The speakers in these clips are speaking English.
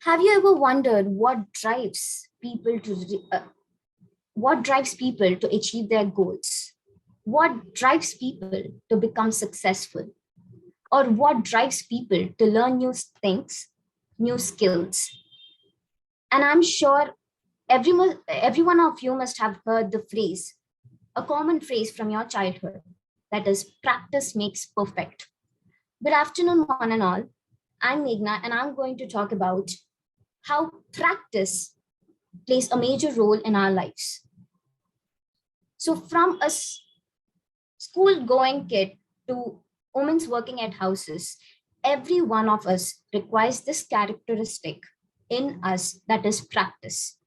Have you ever wondered what drives people to achieve their goals? What drives people to become successful? Or what drives people to learn new things, new skills? And I'm sure every one of you must have heard the phrase, a common phrase from your childhood, that is, practice makes perfect. Good afternoon, one and all. I'm Meghna, and I'm going to talk about how practice plays a major role in our lives. So, from a school going kid to women's working at houses, every one of us requires this characteristic in us, that is practice.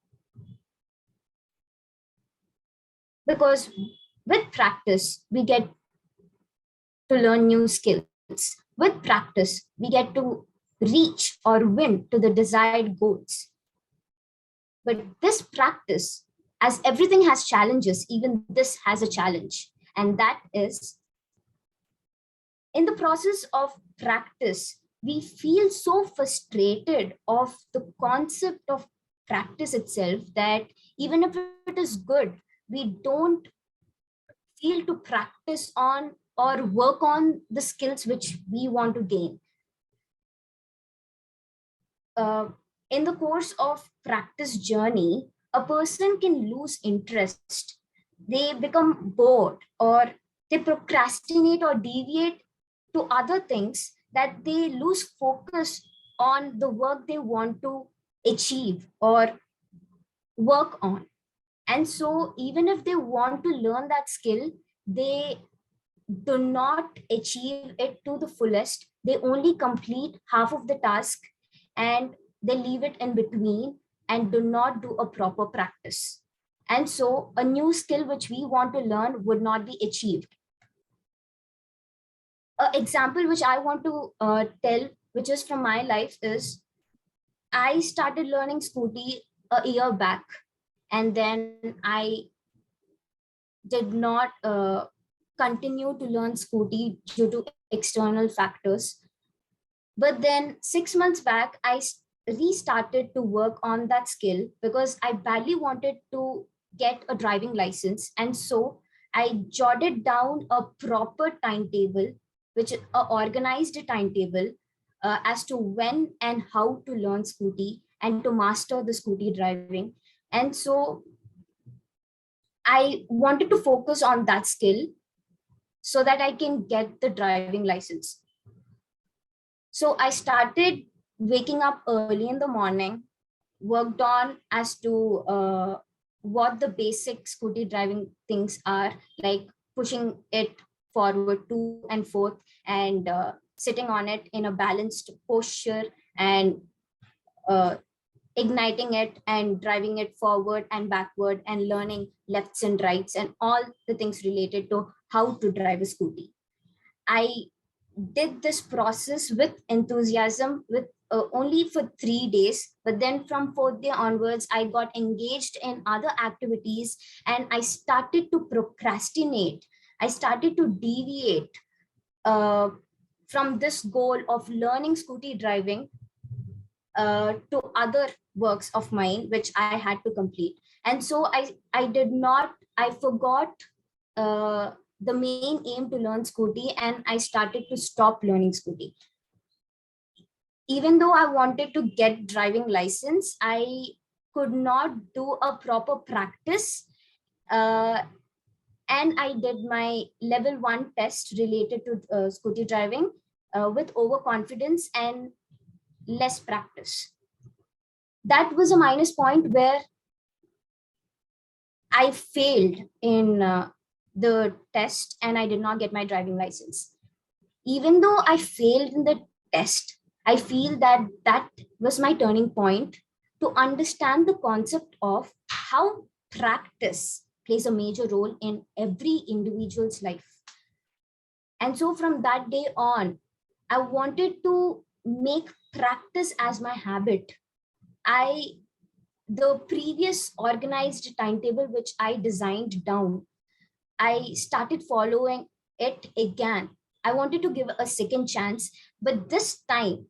Because with practice, we get to learn new skills. With practice, we get to reach or win to the desired goals. But this practice, as everything has challenges, even this has a challenge. And that is, in the process of practice, we feel so frustrated of the concept of practice itself that even if it is good, we don't feel to practice on or work on the skills which we want to gain. In the course of practice journey, a person can lose interest. They become bored, or they procrastinate or deviate to other things, that they lose focus on the work they want to achieve or work on. And so even if they want to learn that skill, they do not achieve it to the fullest. They only complete half of the task, and they leave it in between and do not do a proper practice. And so a new skill which we want to learn would not be achieved. An example which I want to tell, which is from my life, is I started learning Scooty a year back, and then I did not continue to learn Scooty due to external factors. But then 6 months back, I restarted to work on that skill because I badly wanted to get a driving license. And so I jotted down a proper timetable, which is an organized timetable as to when and how to learn Scooty and to master the Scooty driving. And so I wanted to focus on that skill so that I can get the driving license. So I started waking up early in the morning, worked on as to what the basic Scooty driving things are, like pushing it forward to and forth, and sitting on it in a balanced posture, and igniting it and driving it forward and backward, and learning lefts and rights and all the things related to how to drive a Scooty. I did this process with enthusiasm, with only for 3 days, but then from fourth day onwards, I got engaged in other activities, and I started to procrastinate. I started to deviate from this goal of learning Scooty driving to other works of mine which I had to complete. And so I forgot the main aim to learn Scooty, and I started to stop learning Scooty. Even though I wanted to get driving license, I could not do a proper practice. And I did my level 1 test related to Scooty driving with overconfidence and less practice. That was a minus point where I failed in the test and I did not get my driving license. Even though I failed in the test, I feel that that was my turning point to understand the concept of how practice plays a major role in every individual's life. And so from that day on, I wanted to make practice as my habit. The previous organized timetable which I designed down, I started following it again. I wanted to give a second chance, but this time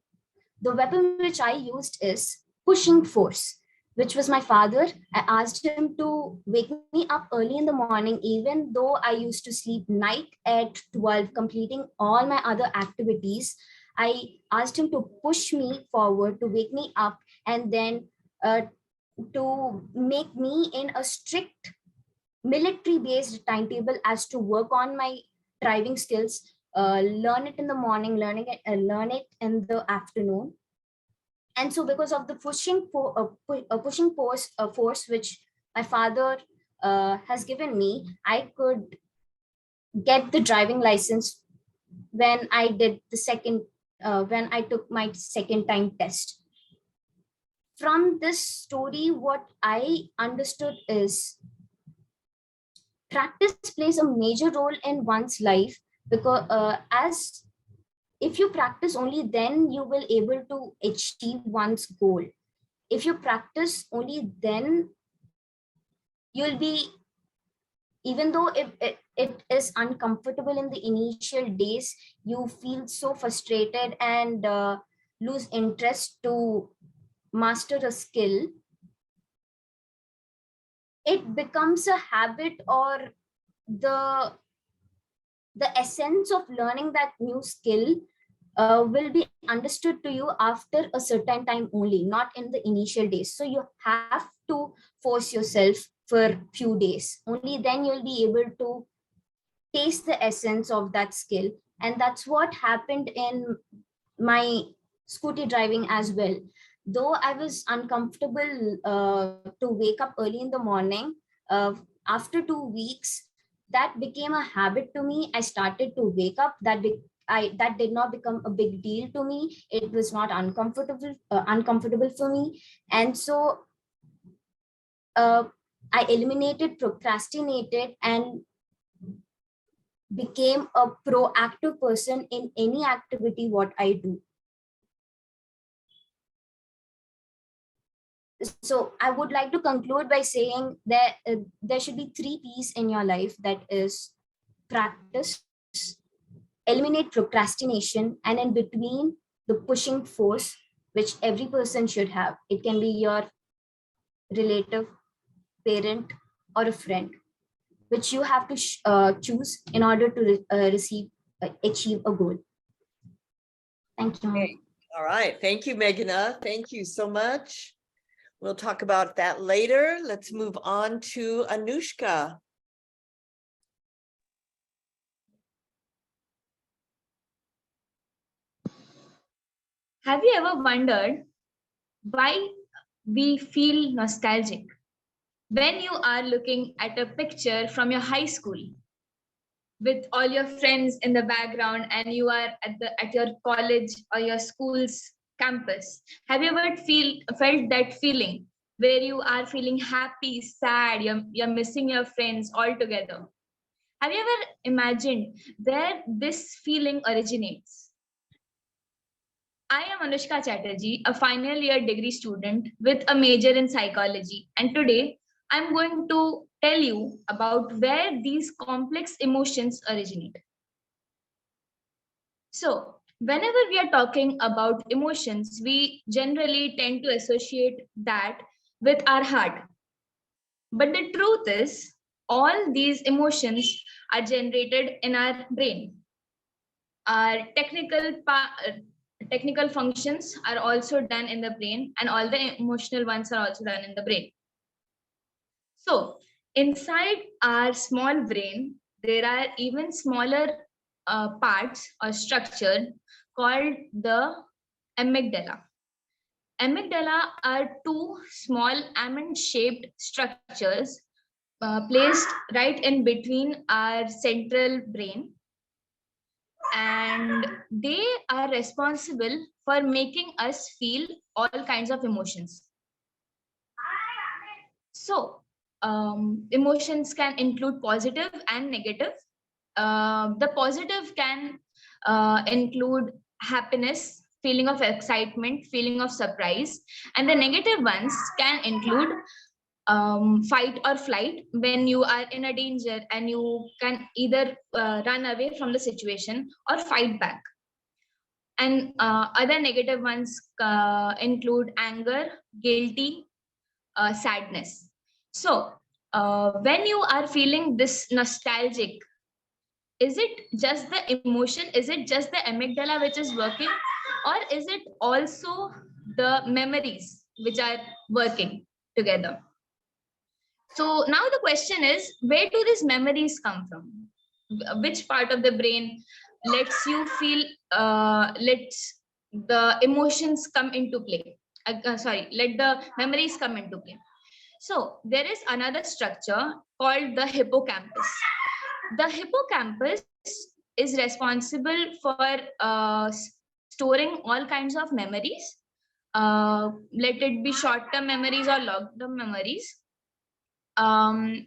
the weapon which I used is pushing force, which was my father. I asked him to wake me up early in the morning, even though I used to sleep night at 12, completing all my other activities. I asked him to push me forward, to wake me up, and then to make me in a strict military based timetable as to work on my driving skills, learn it in the morning, learn it in the afternoon. And so because of the pushing force which my father has given me, I could get the driving license when I did the second when I took my second time test. From this story, what I understood is practice plays a major role in one's life, because as if you practice, only then you will able to achieve one's goal. If you practice, only then you'll be, even though if it is uncomfortable in the initial days, you feel so frustrated and lose interest to master a skill, it becomes a habit, or the the essence of learning that new skill will be understood to you after a certain time only, not in the initial days. So you have to force yourself for few days, only then you'll be able to taste the essence of that skill. And that's what happened in my scooty driving as well. Though I was uncomfortable to wake up early in the morning, uh, after 2 weeks, that became a habit to me. I started to wake up. That did not become a big deal to me. It was not uncomfortable for me, and so uh, I eliminated procrastinated and became a proactive person in any activity what I do. So I would like to conclude by saying that there should be three P's in your life, that is practice, eliminate procrastination, and in between, the pushing force, which every person should have. It can be your relative, parent, or a friend, which you have to choose in order to achieve a goal. Thank you. Okay. All right. Thank you, Meghana. Thank you so much. We'll talk about that later. Let's move on to Anushka. Have you ever wondered why we feel nostalgic when you are looking at a picture from your high school with all your friends in the background, and you are at your college or your school's campus? Have you ever felt that feeling where you are feeling happy, sad, you're missing your friends altogether? Have you ever imagined where this feeling originates? I am Anushka Chatterjee, a final year degree student with a major in psychology, and today I'm going to tell you about where these complex emotions originate. So, whenever we are talking about emotions, we generally tend to associate that with our heart. But the truth is, all these emotions are generated in our brain. Our technical functions are also done in the brain, and all the emotional ones are also done in the brain. So inside our small brain, there are even smaller parts or structure called the amygdala. Amygdala are two small almond-shaped structures placed right in between our central brain, and they are responsible for making us feel all kinds of emotions. So emotions can include positive and negative. The positive can include happiness, feeling of excitement, feeling of surprise, and the negative ones can include fight or flight, when you are in a danger and you can either run away from the situation or fight back. And other negative ones include anger, guilty, sadness. So when you are feeling this nostalgic, is it just the emotion? Is it just the amygdala which is working? Or is it also the memories which are working together? So now the question is, where do these memories come from? Which part of the brain lets you feel, lets the emotions come into play? Let the memories come into play. So there is another structure called the hippocampus. The hippocampus is responsible for storing all kinds of memories. Let it be short-term memories or long-term memories.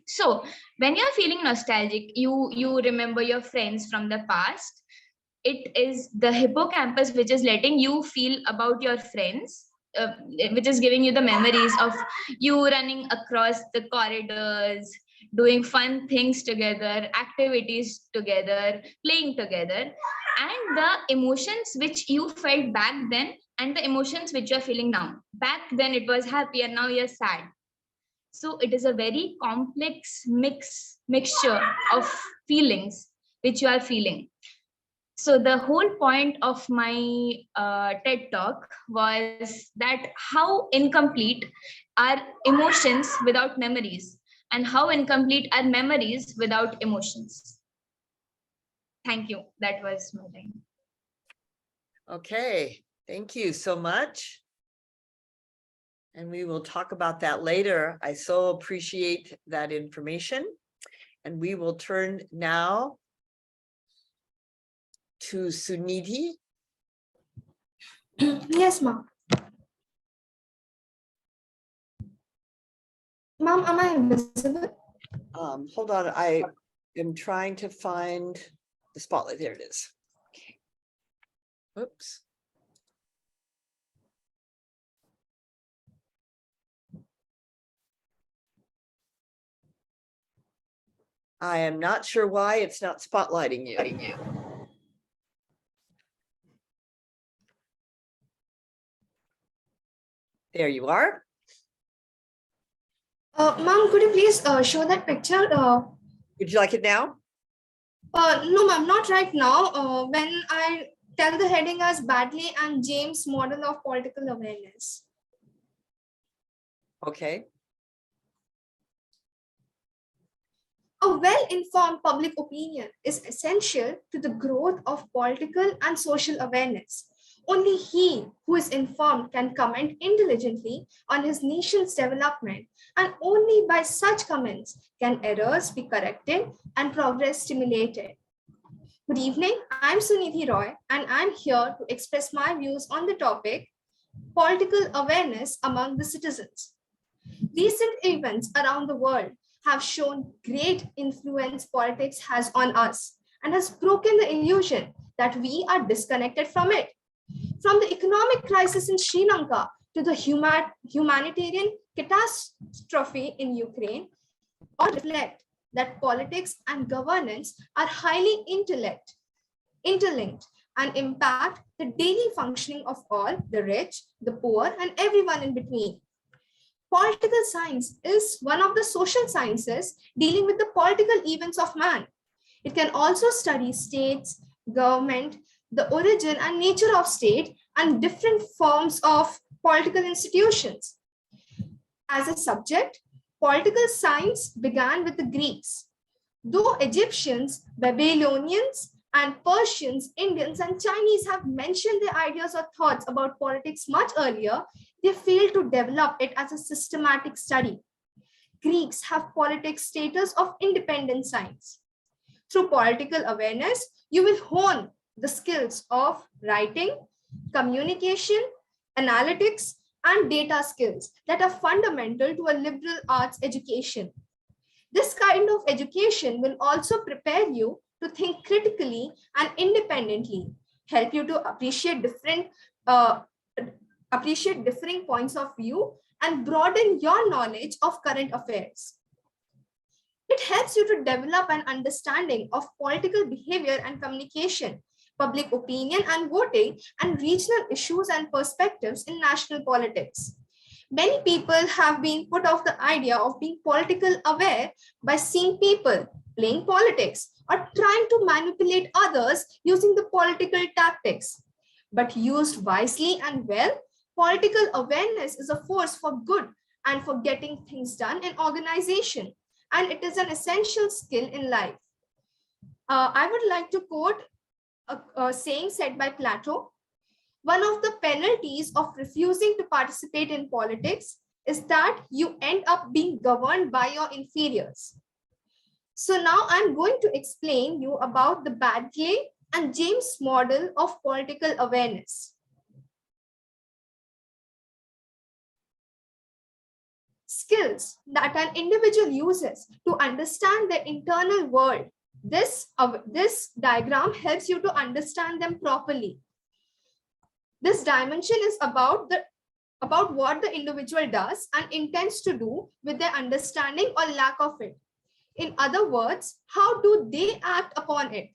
So when you're feeling nostalgic, you remember your friends from the past. It is the hippocampus which is letting you feel about your friends, which is giving you the memories of you running across the corridors, doing fun things together, activities together, playing together, and the emotions which you felt back then and the emotions which you're feeling now. Back then it was happy and now you're sad. So it is a very complex mixture of feelings which you are feeling. So the whole point of my TED talk was that how incomplete are emotions without memories, and how incomplete are memories without emotions. Thank you. That was my time. Okay, thank you so much. And we will talk about that later. I so appreciate that information. And we will turn now to Sunidhi. Yes, ma'am. Ma'am, am I visible? Hold on, I am trying to find the spotlight. There it is. Okay. Oops. I am not sure why it's not spotlighting you. There you are. Ma'am, could you please show that picture? Would you like it now? No, ma'am, not right now. When I tell the heading as Badley and James Model of Political Awareness. Okay. A well-informed public opinion is essential to the growth of political and social awareness. Only he who is informed can comment intelligently on his nation's development, and only by such comments can errors be corrected and progress stimulated. Good evening, I'm Sunidhi Roy, and I'm here to express my views on the topic, political awareness among the citizens. Recent events around the world have shown great influence politics has on us and has broken the illusion that we are disconnected from it. From the economic crisis in Sri Lanka to the humanitarian catastrophe in Ukraine, all reflect that politics and governance are highly interlinked and impact the daily functioning of all, the rich, the poor, and everyone in between. Political science is one of the social sciences dealing with the political events of man. It can also study states, government, the origin and nature of state, and different forms of political institutions. As a subject, political science began with the Greeks. Though Egyptians, Babylonians, and Persians, Indians, and Chinese have mentioned their ideas or thoughts about politics much earlier, they failed to develop it as a systematic study. Greeks have politics status of independent science. Through political awareness, you will hone the skills of writing, communication, analytics, and data skills that are fundamental to a liberal arts education. This kind of education will also prepare you to think critically and independently, help you to appreciate different differing points of view, and broaden your knowledge of current affairs. It helps you to develop an understanding of political behavior and communication, public opinion and voting, and regional issues and perspectives in national politics. Many people have been put off the idea of being political aware by seeing people playing politics or trying to manipulate others using the political tactics. But used wisely and well, political awareness is a force for good and for getting things done in organization, and it is an essential skill in life. I would like to quote a saying said by Plato. One of the penalties of refusing to participate in politics is that you end up being governed by your inferiors. So now I'm going to explain you about the Baddeley and James model of political awareness. Skills that an individual uses to understand their internal world. This diagram helps you to understand them properly. This dimension is about what the individual does and intends to do with their understanding or lack of it. In other words, how do they act upon it?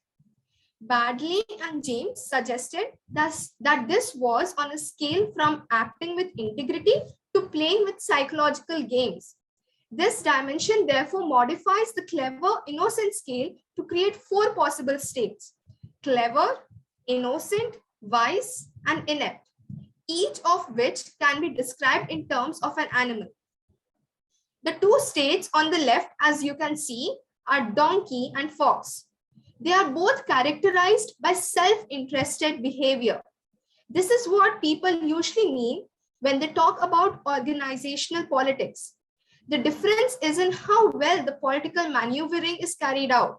Baddeley and James suggested that this was on a scale from acting with integrity to playing with psychological games. This dimension therefore modifies the clever, innocent scale to create 4 possible states: clever, innocent, wise, and inept, each of which can be described in terms of an animal. The 2 states on the left, as you can see, are donkey and fox. They are both characterized by self-interested behavior. This is what people usually mean when they talk about organizational politics. The difference is in how well the political maneuvering is carried out.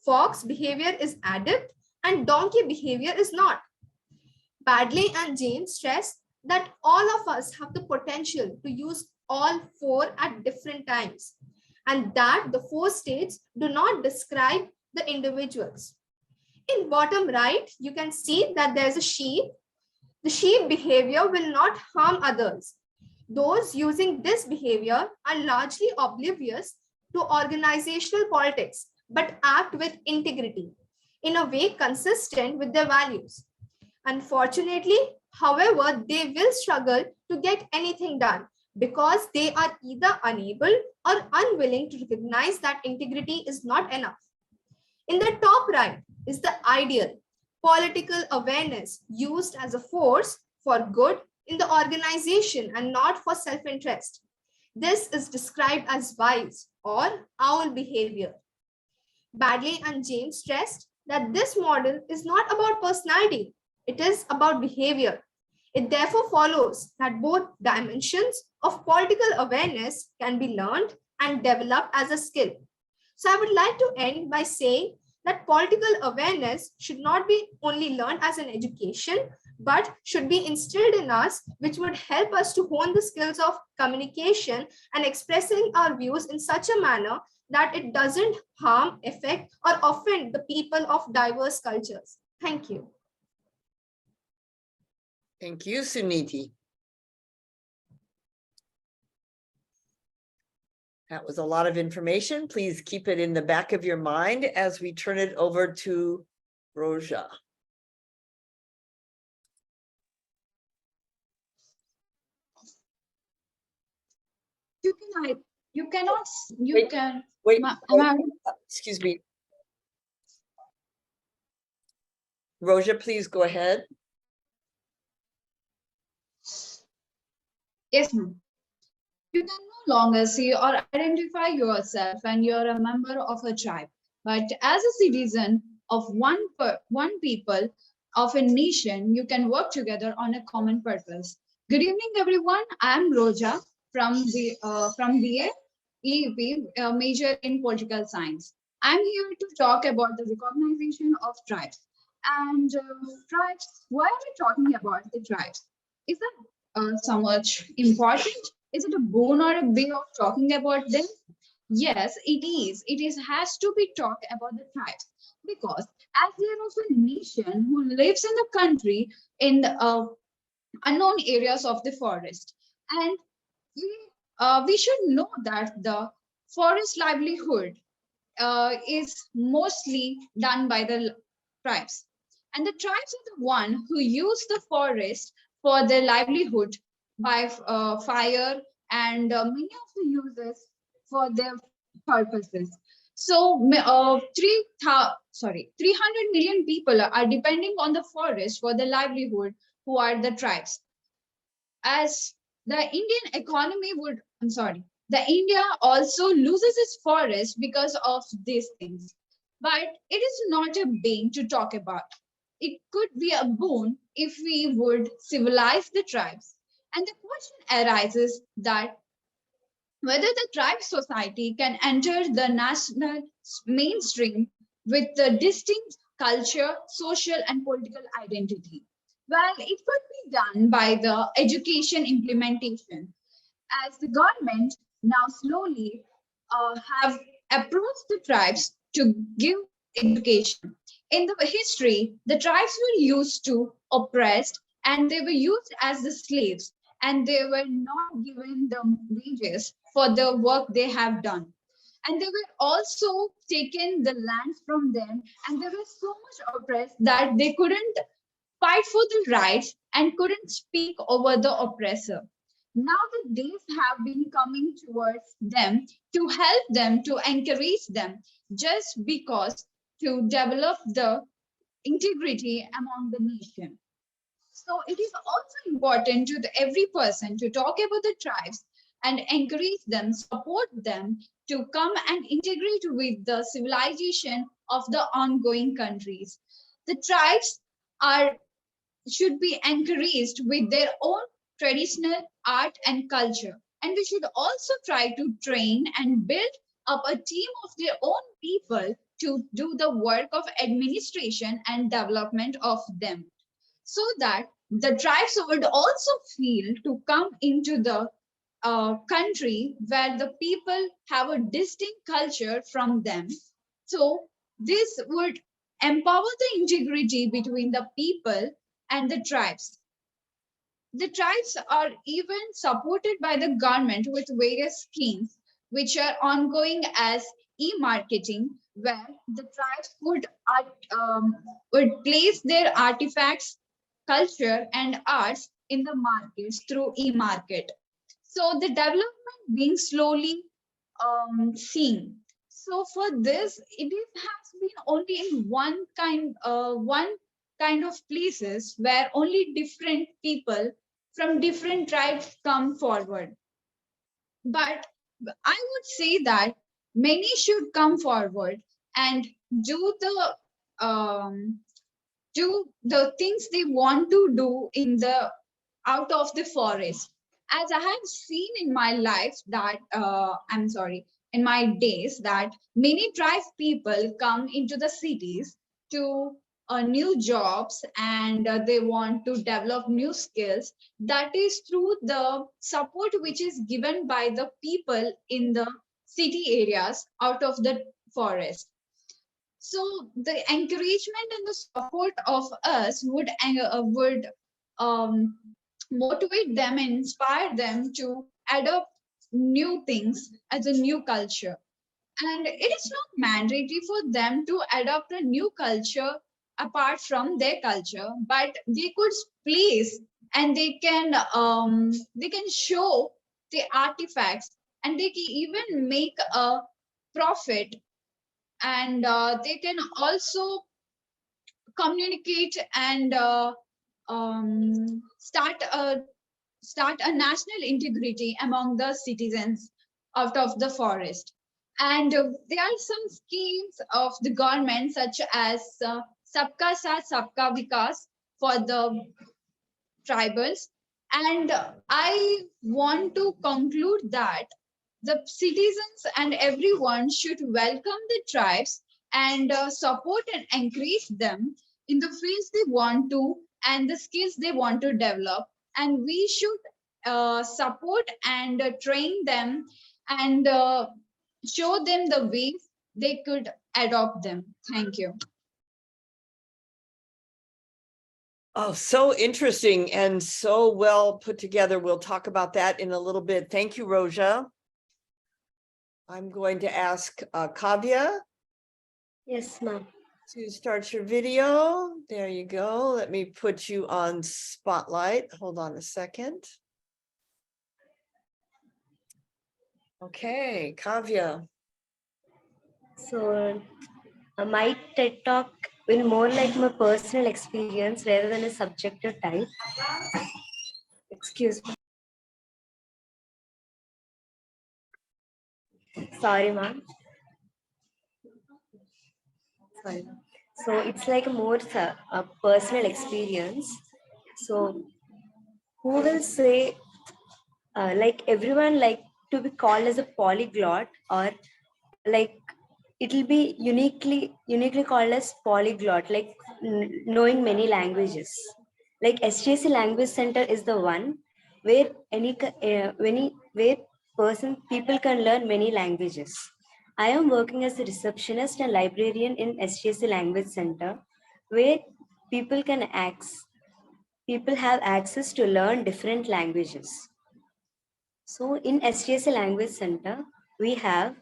Fox behavior is adept and donkey behavior is not. Baddeley and James stress that all of us have the potential to use all 4 at different times, and that the 4 states do not describe the individuals. In bottom right, you can see that there's a sheep. The sheep behavior will not harm others. Those using this behavior are largely oblivious to organizational politics, but act with integrity in a way consistent with their values. Unfortunately, however, they will struggle to get anything done because they are either unable or unwilling to recognize that integrity is not enough. In the top right is the ideal political awareness used as a force for good in the organization and not for self-interest. This is described as wise or owl behavior. Baddeley and James stressed that this model is not about personality, it is about behavior. It therefore follows that both dimensions of political awareness can be learned and developed as a skill. So I would like to end by saying that political awareness should not be only learned as an education, but should be instilled in us, which would help us to hone the skills of communication and expressing our views in such a manner that it doesn't harm, affect, or offend the people of diverse cultures. Thank you. Thank you, Suniti. That was a lot of information. Please keep it in the back of your mind as we turn it over to Roja. You cannot, Wait, can. Wait, Am I- excuse me. Roja, please go ahead. Yes, ma'am. You can no longer see or identify yourself when you're a member of a tribe, but as a citizen of one people of a nation, you can work together on a common purpose. Good evening, everyone. I'm Roja from BA EEP, major in political science. I'm here to talk about the recognition of tribes. And tribes, why are we talking about the tribes? Is that so much important? Is it a bone or a way of talking about them? Yes, it is. Has to be talked about the tribes because as they are also a nation who lives in the country in the unknown areas of the forest, and we should know that the forest livelihood is mostly done by the tribes. And the tribes are the one who use the forest for their livelihood by fire and many of the uses for their purposes. So 300 million people are depending on the forest for their livelihood, who are the tribes. As the Indian economy would, I'm sorry, the India also loses its forest because of these things. But it is not a bane to talk about. It could be a boon if we would civilize the tribes. And the question arises that whether the tribe society can enter the national mainstream with the distinct culture, social, and political identity. Well, it could be done by the education implementation, as the government now slowly have approached the tribes to give education. In the history, the tribes were used to oppressed and they were used as the slaves, and they were not given the wages for the work they have done. And they were also taken the lands from them, and they were so much oppressed that they couldn't fight for the rights and couldn't speak over the oppressor. Now the days have been coming towards them to help them, to encourage them, just because to develop the integrity among the nation. So it is also important to every person to talk about the tribes and encourage them, support them to come and integrate with the civilization of the ongoing countries. The tribes are should be encouraged with their own traditional art and culture. And we should also try to train and build up a team of their own people to do the work of administration and development of them, so that the tribes would also feel to come into the country where the people have a distinct culture from them. So this would empower the integrity between the people and the tribes. The tribes are even supported by the government with various schemes which are ongoing as e-marketing, where the tribes would place their artifacts, culture, and arts in the markets through e-market. So the development being slowly seen. So for this, has been only in one kind of places where only different people from different tribes come forward. But I would say that many should come forward and do um, the things they want to do in the out of the forest. As I have seen in my life that I'm sorry, in my days, that many tribe people come into the cities to new jobs, and they want to develop new skills. That is through the support which is given by the people in the city areas out of the forest. So the encouragement and the support of us would um, motivate them and inspire them to adopt new things as a new culture. And it is not mandatory for them to adopt a new culture apart from their culture, but they could place and they can show the artifacts, and they can even make a profit, and they can also communicate and start a national integrity among the citizens out of the forest. And there are some schemes of the government, such as Sabka Saath Sabka Vikas for the tribals. And I want to conclude that the citizens and everyone should welcome the tribes and support and encourage them in the fields they want to and the skills they want to develop. And we should support and train them and show them the ways they could adopt them. Thank you. Oh, so interesting and so well put together. We'll talk about that in a little bit. Thank you, Roja. I'm going to ask Kavya. Yes, ma'am. to start your video. There you go. Let me put you on spotlight. Hold on a second. Okay, Kavya. So, my TED talk will more like my personal experience rather than a subjective type. Excuse me. Sorry, ma'am. Sorry. So, it's like a more a personal experience. So, who will say, like everyone like to be called as a polyglot, or like it'll be uniquely called as polyglot, like knowing many languages. Like SJC Language Center is the one where where people can learn many languages. I am working as a receptionist and librarian in SJC Language Center, where people can access people have access to learn different languages. So in SJC Language Center, we have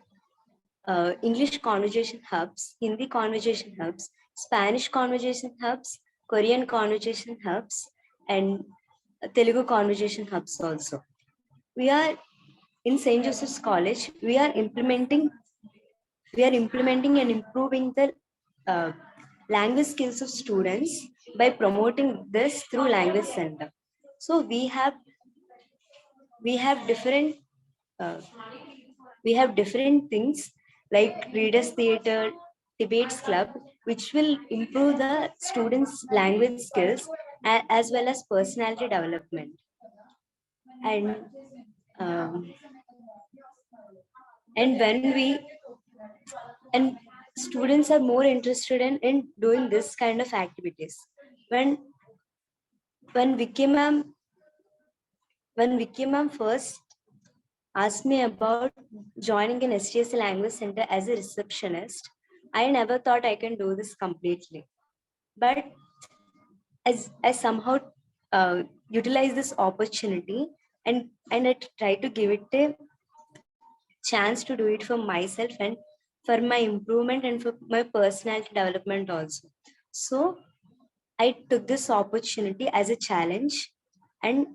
English conversation hubs, Hindi conversation hubs, Spanish conversation hubs, Korean conversation hubs, and Telugu conversation hubs also. We are in St. Joseph's College. We are implementing and improving the uh, language skills of students by promoting this through Language Center. So we have different uh, we have different things like readers theater, debates club, which will improve the students language skills as well as personality development. And um, and when we and students are more interested in doing this kind of activities. When when vicky ma'am when vicky ma'am first asked me about joining an SJC Language Center as a receptionist, I never thought I can do this completely. But as I somehow utilize this opportunity, and I try to give it a chance to do it for myself and for my improvement and for my personality development also. So I took this opportunity as a challenge, and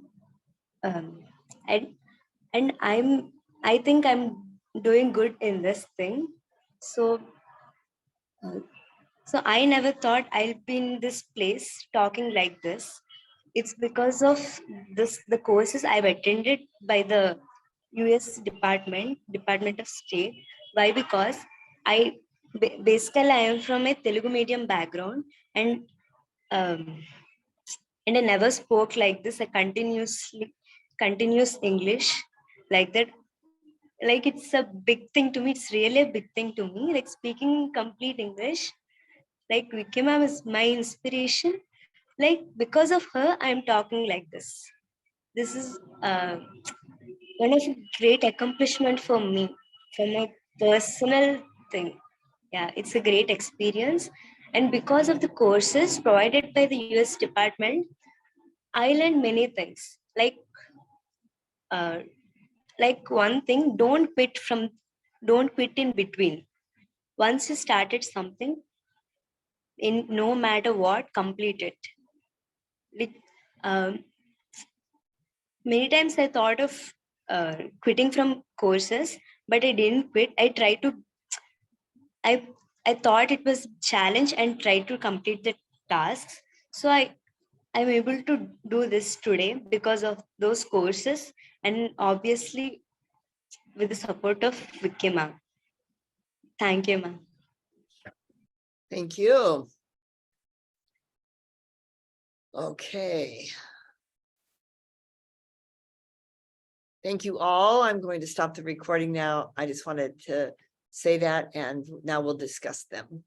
um, and I think I'm doing good in this thing. So uh, so I never thought I'll be in this place talking like this. It's because of the courses I've attended by the US Department of State. Why? Because I basically I am from a Telugu medium background, and um, and I never spoke like this. I continuous English like that. Like it's a big thing to me. It's really a big thing to me. Like speaking complete English. Like Vicky ma'am is my inspiration. Like because of her, I'm talking like this. This is one of a great accomplishment for me, for my personal thing. Yeah, it's a great experience. And because of the courses provided by the US department, I learned many things. Uh, like one thing, don't quit in between. Once you started something, in no matter what, complete it. Like, um, many times I thought of quitting from courses, but I didn't quit. I I thought it was challenge and tried to complete the tasks. So I'm able to do this today because of those courses, and obviously with the support of Vicky ma'am. Thank you, ma'am. Thank you. Okay. Thank you all. I'm going to stop the recording now. I just wanted to say that, and now we'll discuss them.